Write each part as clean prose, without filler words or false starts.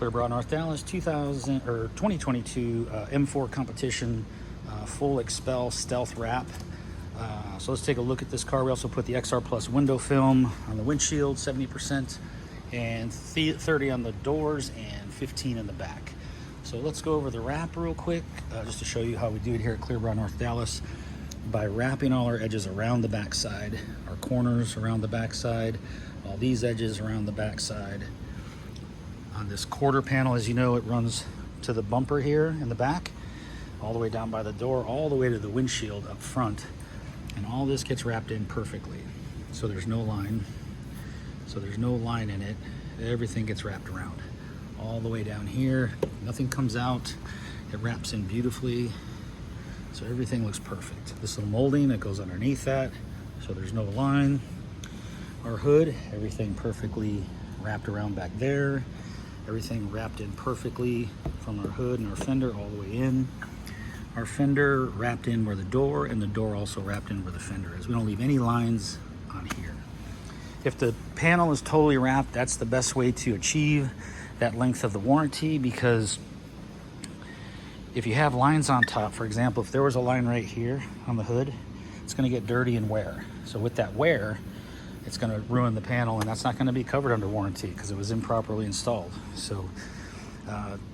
Clear Broad, North Dallas, 2022 M4 competition, full Xpel Stealth wrap. So let's take a look at this car. We also put the XR Plus window film on the windshield, 70%, and 30 on the doors and 15 in the back. So let's go over the wrap real quick, just to show you how we do it here at Clear Broad, North Dallas, by wrapping all our edges around the backside, our corners around the backside, all these edges around the backside. On this quarter panel, as you know, it runs to the bumper here in the back, all the way down by the door, all the way to the windshield up front. And all this gets wrapped in perfectly. So there's no line. So there's no line in it. Everything gets wrapped around. All the way down here, nothing comes out. It wraps in beautifully. So everything looks perfect. This little molding that goes underneath that, so there's no line. Our hood, everything perfectly wrapped around back there. Everything wrapped in perfectly from our hood and our fender all the way in. Our fender wrapped in where the door, and the door also wrapped in where the fender is. We don't leave any lines on here. If the panel is totally wrapped, that's the best way to achieve that length of the warranty, because if you have lines on top, for example, if there was a line right here on the hood, it's going to get dirty and wear. So with that wear, it's going to ruin the panel, and that's not going to be covered under warranty because it was improperly installed. So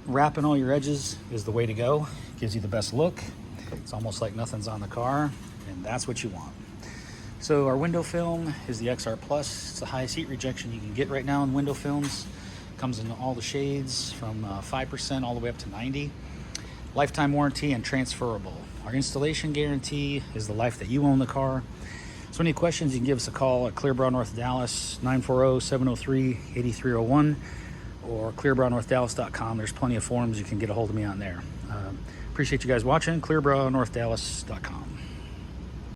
wrapping all your edges is the way to go. It gives you the best look. It's almost like nothing's on the car, and that's what you want. So our window film is the XR Plus. It's the highest heat rejection you can get right now in window films. It comes in all the shades from 5% all the way up to 90. Lifetime warranty and transferable. Our installation guarantee is the life that you own the car. So any questions, you can give us a call at Clear Broad, North Dallas, 940-703-8301, or clearbroadnorthdallas.com. There's plenty of forums. You can get a hold of me on there. Appreciate you guys watching. clearbroadnorthdallas.com.